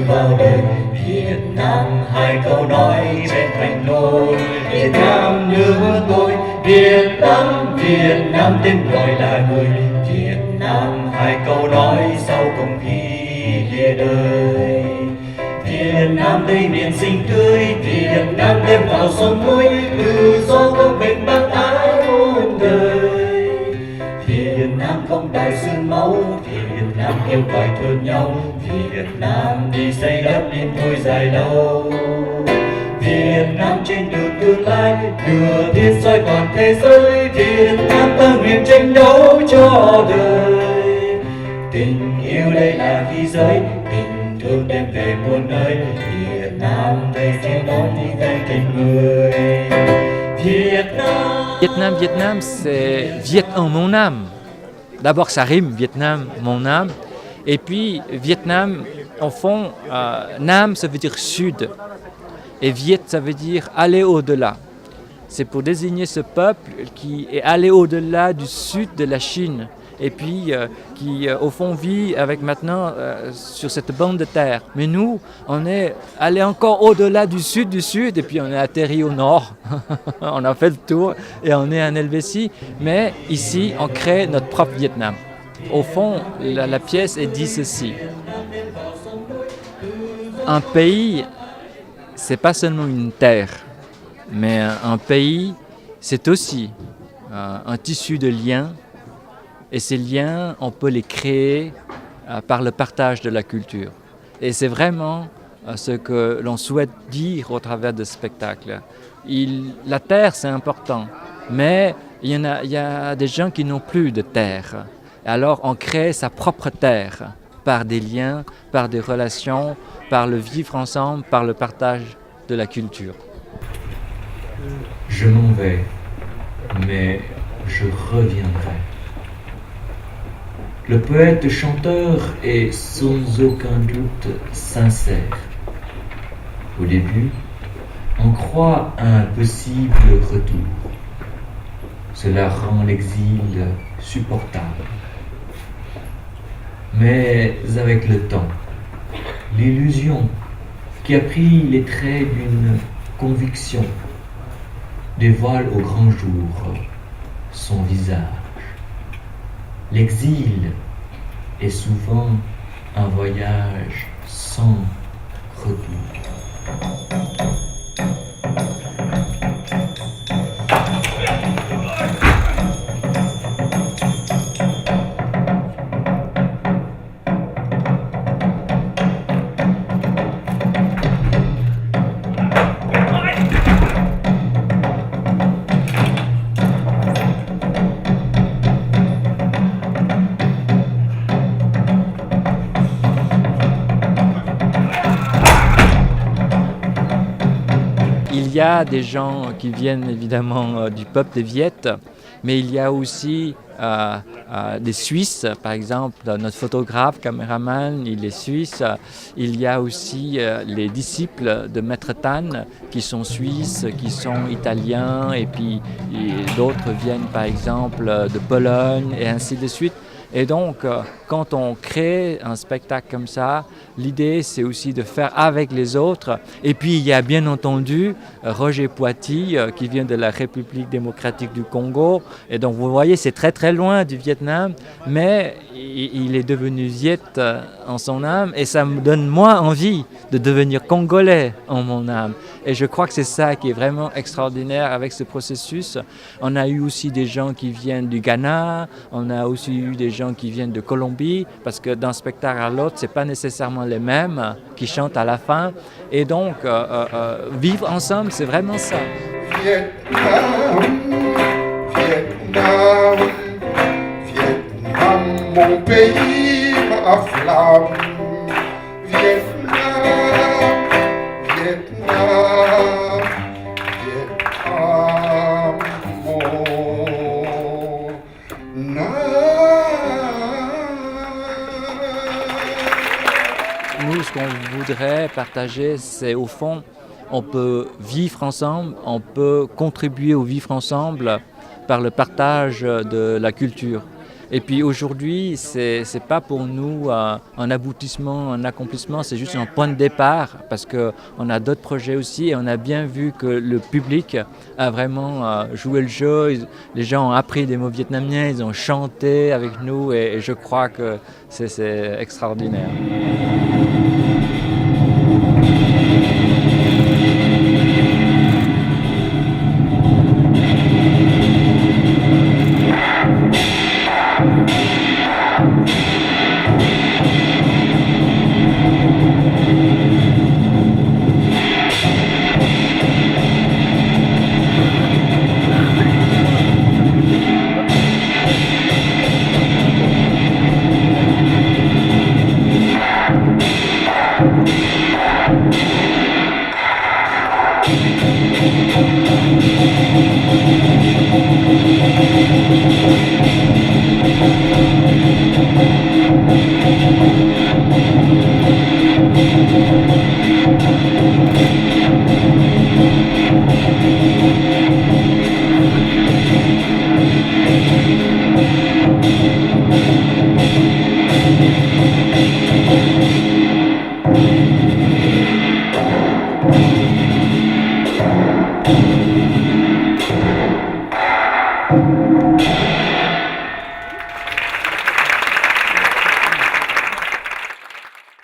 vào đời. Việt Nam hai câu nói bên thành đôi. Việt Nam nước tôi, Việt Nam tên gọi là người. Việt Nam hai câu nói sau không khí lìa đời. Việt Nam đây miền xinh tươi, Việt Nam đêm vào sông núi, tự do công bình bác ái muôn đời. Việt Nam không đòi xương máu, Việt Nam kêu gọi thương nhau, Việt Nam đi xây đắp nên thôi dài lâu. Việt Nam trên đường tương lai, đưa thiên soi toàn thế giới, Việt Nam ta nguyện tranh đấu cho đời. Tình yêu đây là khí giới, tình thương đem về muôn nơi, Việt Nam đây sẽ đón đi về tình người. Vietnam, c'est Viet en mon âme. D'abord, ça rime, Vietnam, mon âme. Et puis, Vietnam, en fond, Nam, ça veut dire sud. Et Viet, ça veut dire aller au-delà. C'est pour désigner ce peuple qui est allé au-delà du sud de la Chine. Et puis qui, au fond, vit avec maintenant sur cette bande de terre. Mais nous, on est allé encore au-delà du sud, et puis on est atterri au nord. On a fait le tour et on est en Helvétie. Mais ici, on crée notre propre Vietnam. Au fond, la pièce est dit ceci. Un pays, c'est pas seulement une terre, mais un pays, c'est aussi un tissu de liens. Et ces liens, on peut les créer par le partage de la culture. Et c'est vraiment ce que l'on souhaite dire au travers de ce spectacle. La terre, c'est important, mais il y a des gens qui n'ont plus de terre. Alors on crée sa propre terre par des liens, par des relations, par le vivre ensemble, par le partage de la culture. Je m'en vais, mais je reviendrai. Le poète-chanteur est sans aucun doute sincère. Au début, on croit à un possible retour. Cela rend l'exil supportable. Mais avec le temps, l'illusion qui a pris les traits d'une conviction dévoile au grand jour son visage. L'exil est souvent un voyage sans retour. Il y a des gens qui viennent évidemment du peuple des Viettes, mais il y a aussi des Suisses, par exemple, notre photographe, caméraman, il est suisse. Il y a aussi les disciples de Maître Tan qui sont suisses, qui sont italiens, et puis d'autres viennent par exemple de Pologne et ainsi de suite. Et donc, quand on crée un spectacle comme ça, l'idée c'est aussi de faire avec les autres. Et puis il y a bien entendu Roger Poity qui vient de la République démocratique du Congo. Et donc vous voyez, c'est très très loin du Vietnam, mais il est devenu Viet en son âme. Et ça me donne moi envie de devenir Congolais en mon âme. Et je crois que c'est ça qui est vraiment extraordinaire avec ce processus. On a eu aussi des gens qui viennent du Ghana, on a aussi eu des gens qui viennent de Colombie, parce que d'un spectacle à l'autre, c'est pas nécessairement les mêmes qui chantent à la fin. Et donc, vivre ensemble, c'est vraiment ça. Vietnam, Vietnam, Vietnam, mon pays, ma flamme. Vietnam, Vietnam, Vietnam, mon Nous, ce qu'on voudrait partager, c'est au fond, on peut vivre ensemble, on peut contribuer au vivre ensemble par le partage de la culture. Et puis aujourd'hui, c'est pas pour nous un aboutissement, un accomplissement, c'est juste un point de départ parce qu'on a d'autres projets aussi et on a bien vu que le public a vraiment joué le jeu. Les gens ont appris des mots vietnamiens, ils ont chanté avec nous et je crois que c'est extraordinaire.